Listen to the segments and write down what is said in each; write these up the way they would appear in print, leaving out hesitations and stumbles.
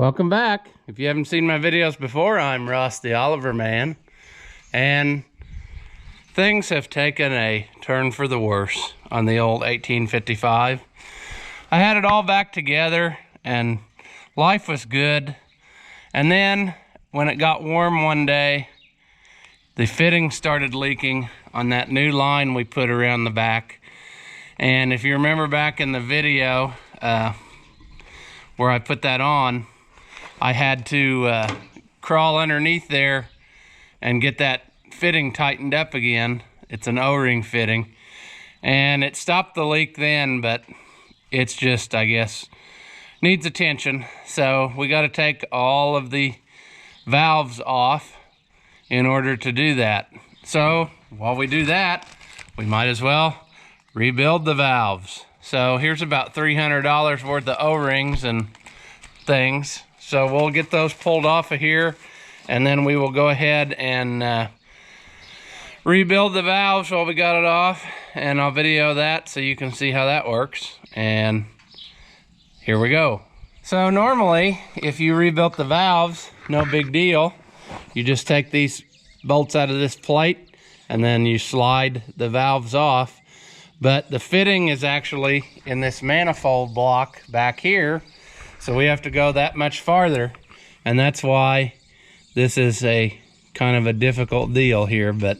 Welcome back. If you haven't seen my videos before, I'm Ross the Oliver Man, and things have taken a turn for the worse on the old 1855. I had it all back together and life was good, and then when it got warm one day, the fitting started leaking on that new line we put around the back. And if you remember back in the video where I put that on, I had to crawl underneath there and get that fitting tightened up again. It's an O-ring fitting, and it stopped the leak then, but it's just, I guess, needs attention. So we got to take all of the valves off in order to do that. So while we do that, we might as well rebuild the valves. So here's about $300 worth of O-rings and things. So we'll get those pulled off of here, and then we will go ahead and rebuild the valves while we got it off, and I'll video that so you can see how that works. And here we go. So normally, if you rebuilt the valves, no big deal. You just take these bolts out of this plate and then you slide the valves off. But the fitting is actually in this manifold block back here, so we have to go that much farther, and that's why this is a kind of a difficult deal here, but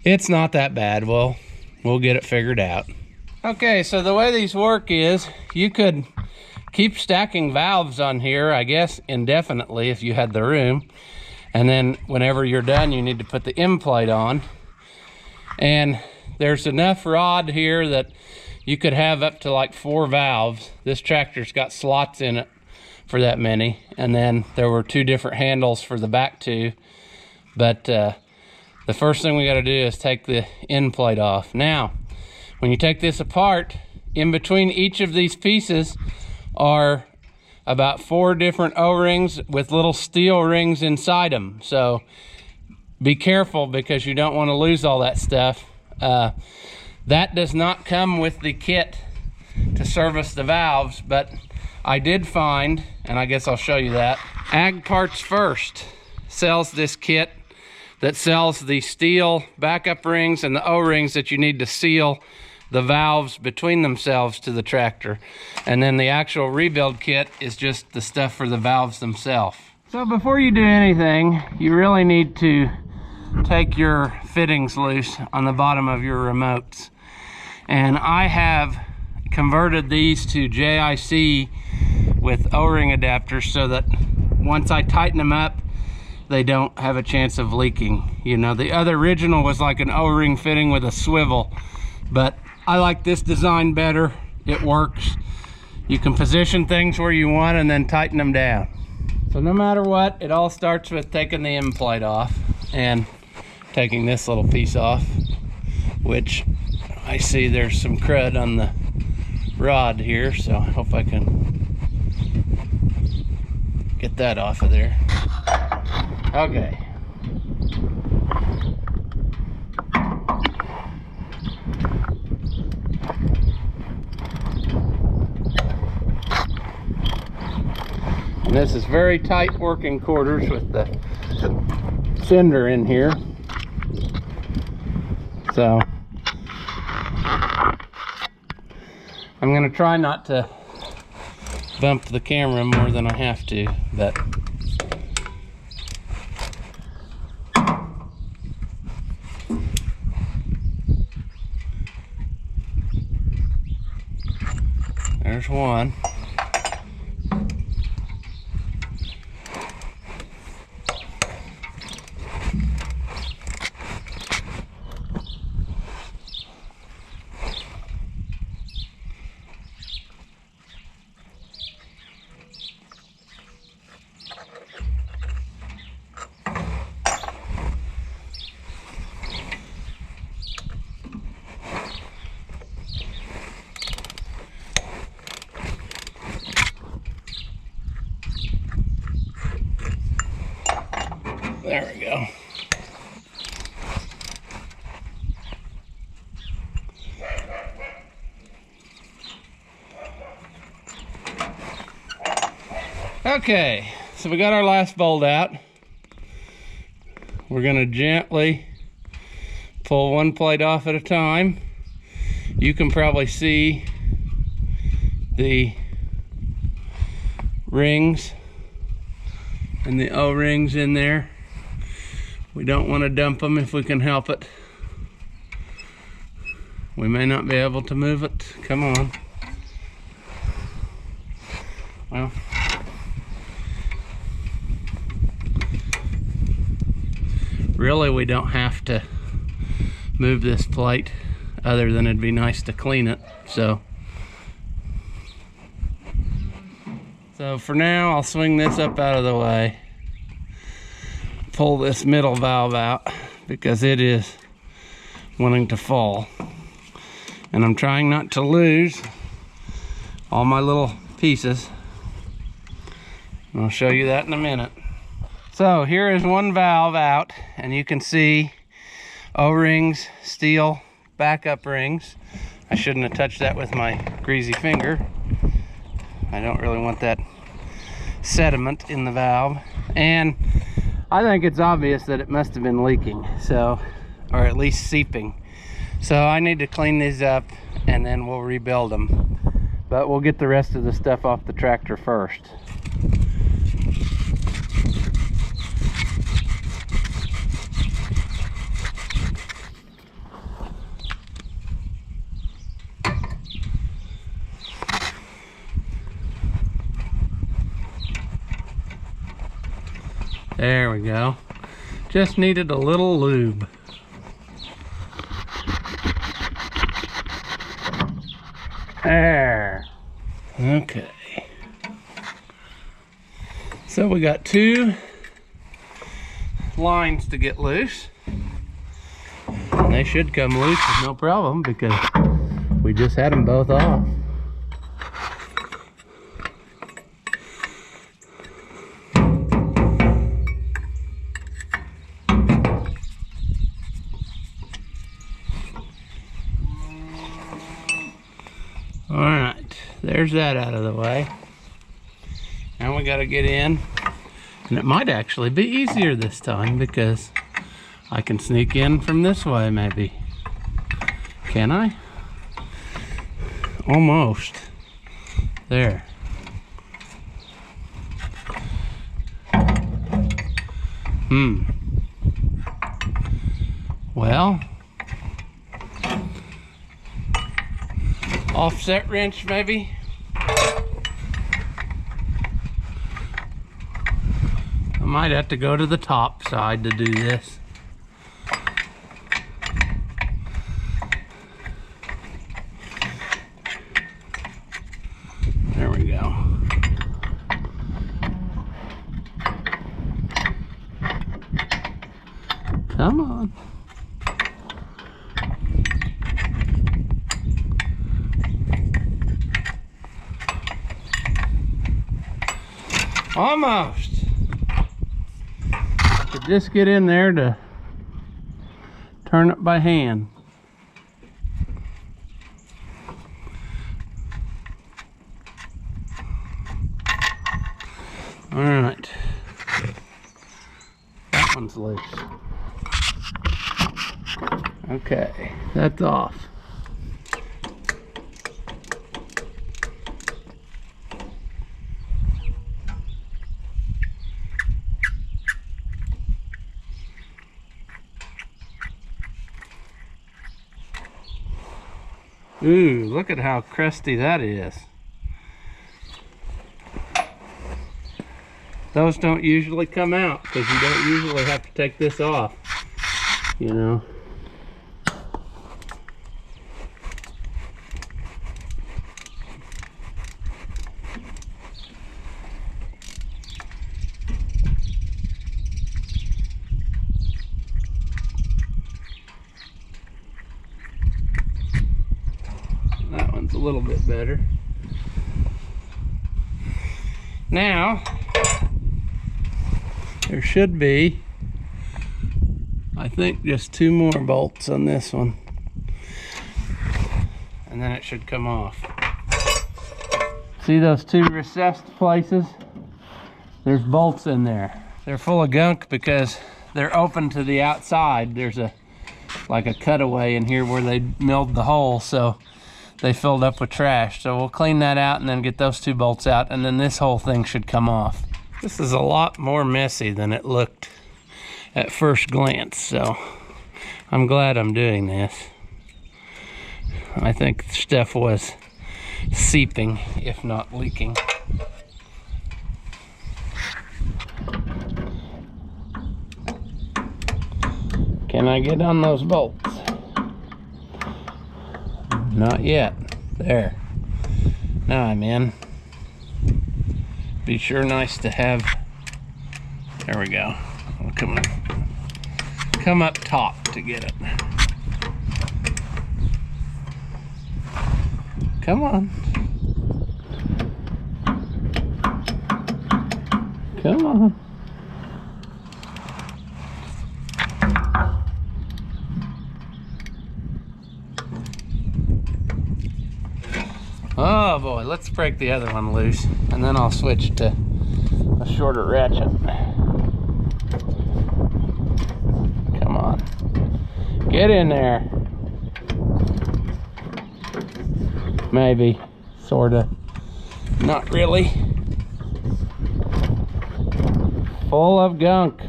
it's not that bad. We'll get it figured out. Okay, so the way these work is you could keep stacking valves on here, I guess, indefinitely if you had the room, and then whenever you're done you need to put the end plate on. And there's enough rod here that you could have up to like 4 valves. This tractor's got slots in it for that many, and then there were 2 different handles for the back 2. But the first thing we got to do is take the end plate off. Now, when you take this apart, in between each of these pieces are about 4 different O-rings with little steel rings inside them. So be careful, because you don't want to lose all that stuff. That does not come with the kit to service the valves, but I did find, and I guess I'll show you that, Ag Parts First sells this kit that sells the steel backup rings and the O-rings that you need to seal the valves between themselves to the tractor. And then the actual rebuild kit is just the stuff for the valves themselves. So before you do anything, you really need to take your fittings loose on the bottom of your remotes. And I have converted these to JIC with O-ring adapters so that once I tighten them up, they don't have a chance of leaking. You know, the other original was like an O-ring fitting with a swivel, but I like this design better. It works. You can position things where you want and then tighten them down. So no matter what, it all starts with taking the end plate off and taking this little piece off, which I see there's some crud on the rod here, so I hope I can get that off of there. Okay. And this is very tight working quarters with the fender in here. So I'm going to try not to bump the camera more than I have to, but there's one. There we go. Okay, so we got our last bolt out. We're gonna gently pull one plate off at a time. You can probably see the rings and the O-rings in there. We don't want to dump them if we can help it. We may not be able to move it. Come on. Well, really we don't have to move this plate, other than it'd be nice to clean it. So for now I'll swing this up out of the way, pull this middle valve out because it is wanting to fall, and I'm trying not to lose all my little pieces. I'll show you that in a minute. So here is one valve out, and you can see O-rings, steel backup rings. I shouldn't have touched that with my greasy finger. I don't really want that sediment in the valve. And I think it's obvious that it must have been leaking, so, or at least seeping. So I need to clean these up and then we'll rebuild them. But we'll get the rest of the stuff off the tractor first. There we go. Just needed a little lube. There. Okay. So we got two lines to get loose. And they should come loose with no problem because we just had them both off. Alright, there's that out of the way. Now we gotta get in. And it might actually be easier this time because I can sneak in from this way maybe. Can I? Almost. There. Well, offset wrench maybe. I might have to go to the top side to do this. There we go. Come on. Almost. But just get in there to turn it by hand. All right. That one's loose. Okay, that's off. Ooh, look at how crusty that is. Those don't usually come out because you don't usually have to take this off, you know. That one's a little bit better. Now, there should be, I think, just two more bolts on this one. And then it should come off. See those two recessed places? There's bolts in there. They're full of gunk because they're open to the outside. There's like a cutaway in here where they milled the hole, so they filled up with trash. So we'll clean that out and then get those 2 bolts out, and then this whole thing should come off. This is a lot more messy than it looked at first glance, so I'm glad I'm doing this. I think stuff was seeping, if not leaking. Can I get on those bolts? Not yet. There. Now I'm in. Be sure nice to have. There we go. I'll come up top to get it. Come on. Come on. Oh boy, let's break the other one loose, and then I'll switch to a shorter ratchet. Come on. Get in there. Maybe. Sorta. Not really. Full of gunk.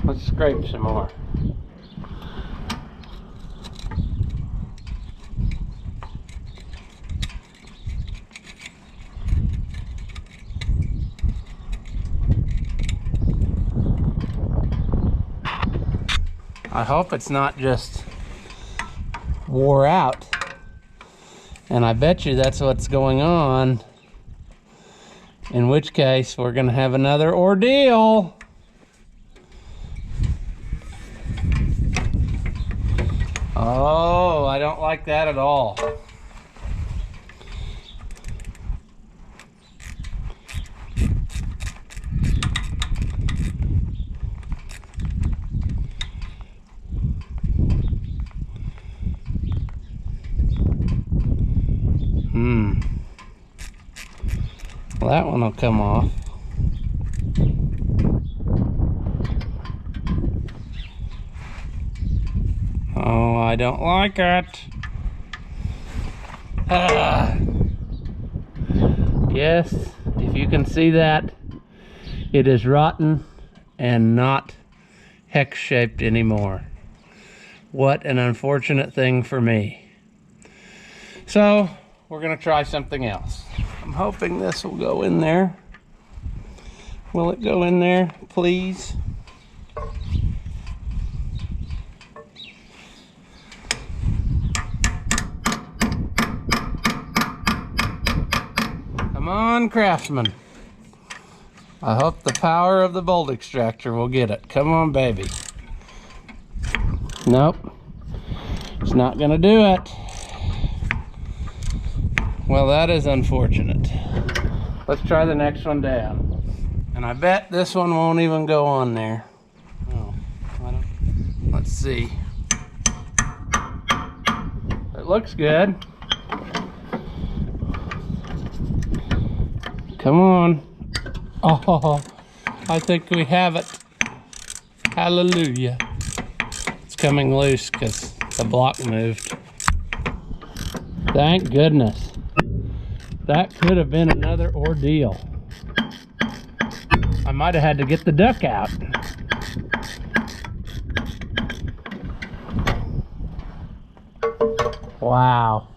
Let's scrape some more. I hope it's not just wore out, and I bet you that's what's going on, in which case we're gonna have another ordeal. Oh, I don't like that at all. Well, that one will come off. Oh, I don't like it. Yes, if you can see that, it is rotten and not hex-shaped anymore. What an unfortunate thing for me. So, we're gonna try something else. I'm hoping this will go in there. Will it go in there, please? Come on, Craftsman. I hope the power of the bolt extractor will get it. Come on, baby. Nope. It's not gonna do it. Well, that is unfortunate. Let's try the next one down. And I bet this one won't even go on there. Oh, let's see. It looks good. Come on. Oh, I think we have it. Hallelujah. It's coming loose because the block moved. Thank goodness. That could have been another ordeal. I might have had to get the duck out. Wow.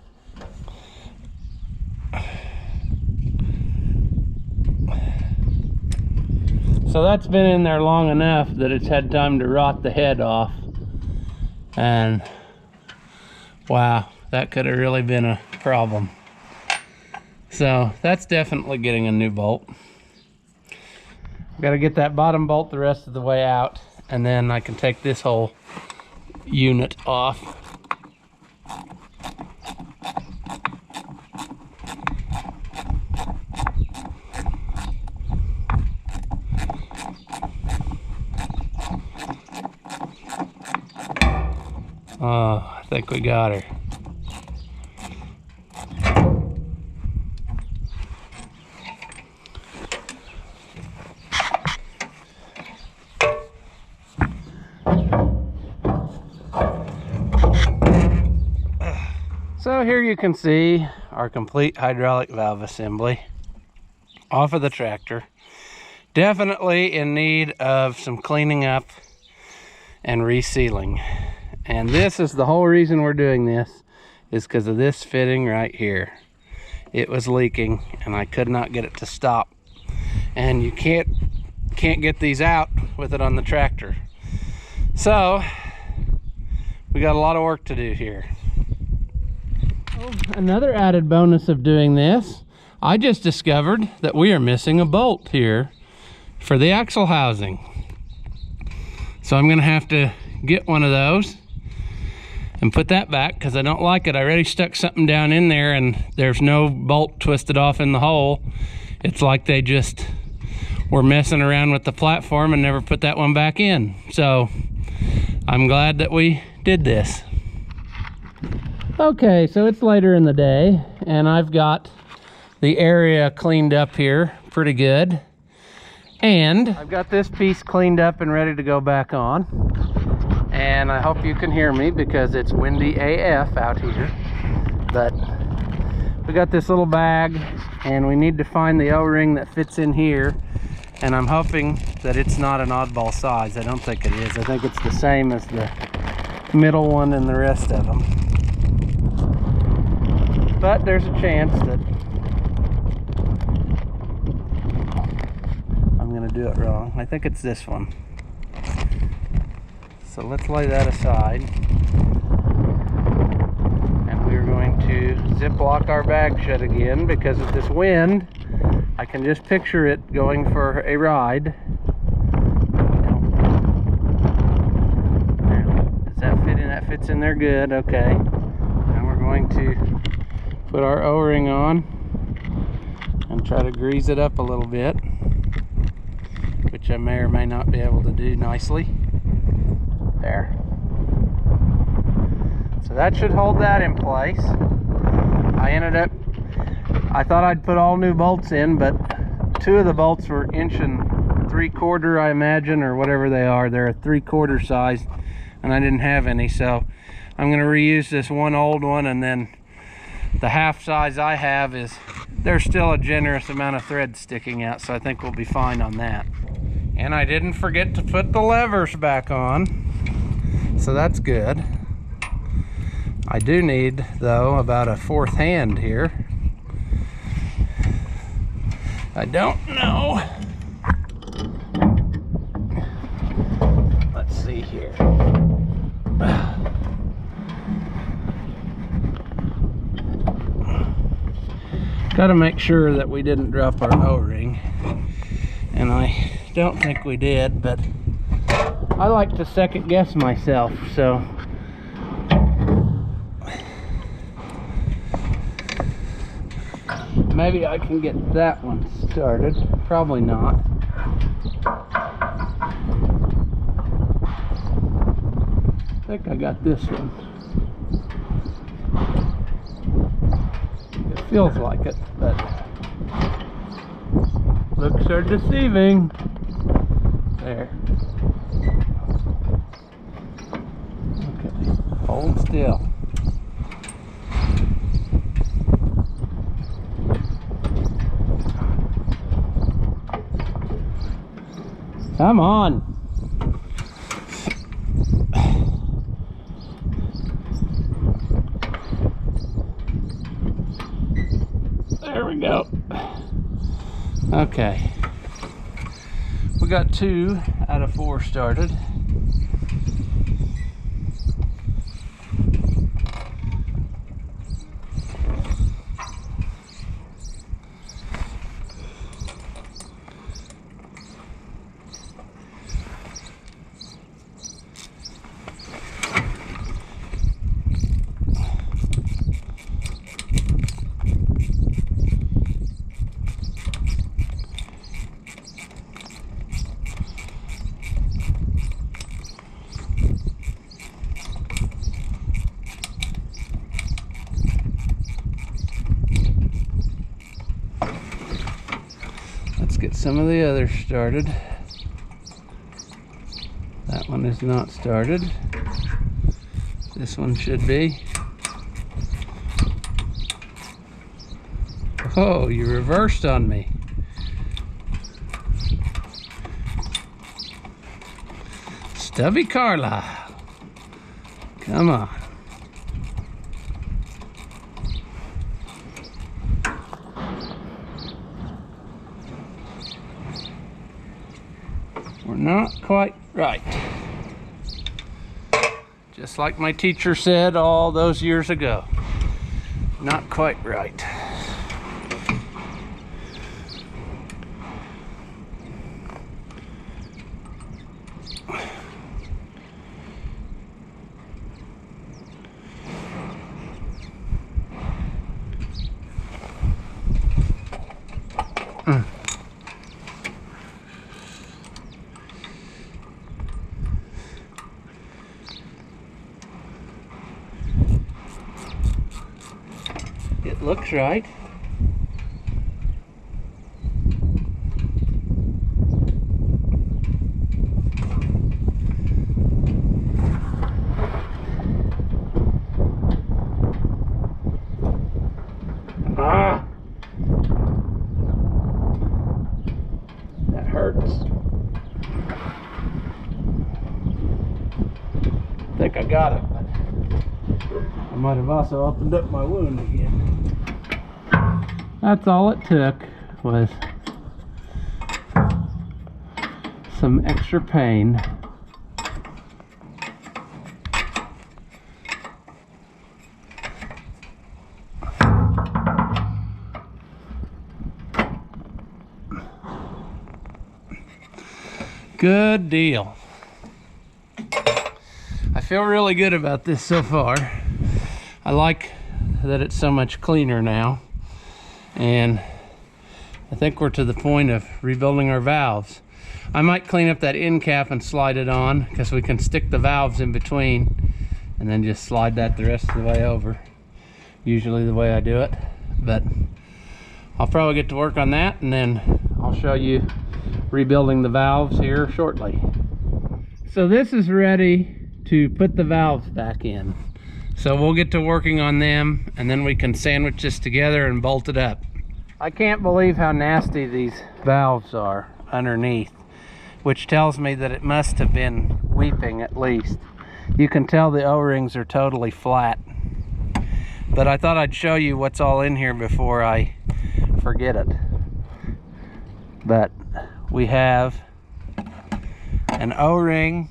So that's been in there long enough that it's had time to rot the head off. And wow, that could have really been a problem. So that's definitely getting a new bolt. Got to get that bottom bolt the rest of the way out, and then I can take this whole unit off. Oh, I think we got her. So here you can see our complete hydraulic valve assembly off of the tractor. Definitely in need of some cleaning up and resealing. And this is the whole reason we're doing this, is because of this fitting right here. It was leaking and I could not get it to stop. And you can't get these out with it on the tractor. So we got a lot of work to do here. Oh, another added bonus of doing this, I just discovered that we are missing a bolt here for the axle housing. So I'm gonna have to get one of those and put that back because I don't like it. I already stuck something down in there and there's no bolt twisted off in the hole. It's like they just were messing around with the platform and never put that one back in. So I'm glad that we did this. Okay, so it's later in the day and I've got the area cleaned up here pretty good. And I've got this piece cleaned up and ready to go back on. And I hope you can hear me because it's windy AF out here. But we got this little bag and we need to find the O-ring that fits in here. And I'm hoping that it's not an oddball size. I don't think it is. I think it's the same as the middle one and the rest of them. But there's a chance that I'm gonna do it wrong. I think it's this one. So let's lay that aside. And we're going to zip lock our bag shut again because of this wind. I can just picture it going for a ride. Does that fit in? That fits in there good. Okay. Now we're going to put our O-ring on and try to grease it up a little bit, which I may or may not be able to do nicely. There. So that should hold that in place. I thought I'd put all new bolts in, but two of the bolts were 1 3/4, I imagine, or whatever they are. They're a 3/4 size, and I didn't have any, so I'm going to reuse this one old one, and then the half size I have there's still a generous amount of thread sticking out, so I think we'll be fine on that. And I didn't forget to put the levers back on, so that's good. I do need, though, about a 4th hand here. I don't know. Let's see here. Got to make sure that we didn't drop our O-ring, and I don't think we did, but I like to second guess myself, so maybe I can get that one started. Probably not. I think I got this one. It feels like it, but looks are deceiving. There. Okay, hold still. Come on. There we go. Okay. We got 2 out of 4 started. Get some of the others started. That one is not started. This one should be. Oh, you reversed on me. Stubby Carlisle. Come on. We're not quite right. Just like my teacher said all those years ago. Not quite right. It looks right. Ah! That hurts. I think I got it, but I might have also opened up my wound again. That's all it took, was some extra pain. Good deal. I feel really good about this so far. I like that it's so much cleaner now. And I think we're to the point of rebuilding our valves. I might clean up that end cap and slide it on, because we can stick the valves in between and then just slide that the rest of the way over. Usually the way I do it. But I'll probably get to work on that, and then I'll show you rebuilding the valves here shortly. So this is ready to put the valves back in. So we'll get to working on them, and then we can sandwich this together and bolt it up. I can't believe how nasty these valves are underneath, which tells me that it must have been weeping at least. You can tell the O-rings are totally flat. But I thought I'd show you what's all in here before I forget it. But we have an O-ring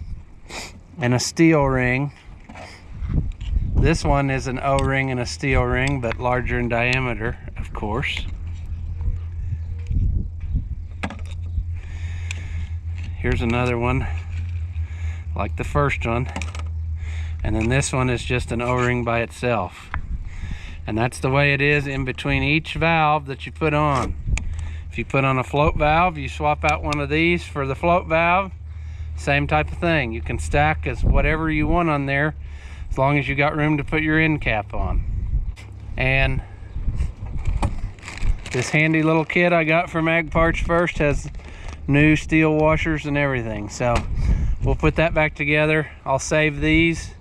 and a steel ring. This one is an O-ring and a steel ring, but larger in diameter, of course. Here's another one, like the first one. And then this one is just an O-ring by itself. And that's the way it is in between each valve that you put on. If you put on a float valve, you swap out one of these for the float valve. Same type of thing. You can stack as whatever you want on there, as long as you got room to put your end cap on. And this handy little kit I got from Ag Parts First has new steel washers and everything. So we'll put that back together. I'll save these.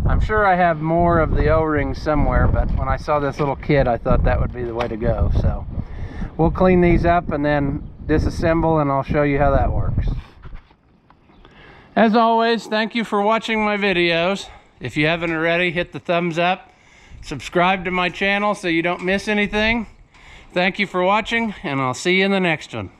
I'm sure I have more of the O-rings somewhere, but when I saw this little kit, I thought that would be the way to go. So we'll clean these up and then disassemble, and I'll show you how that works. As always, thank you for watching my videos. If you haven't already, hit the thumbs up. Subscribe to my channel so you don't miss anything. Thank you for watching, and I'll see you in the next one.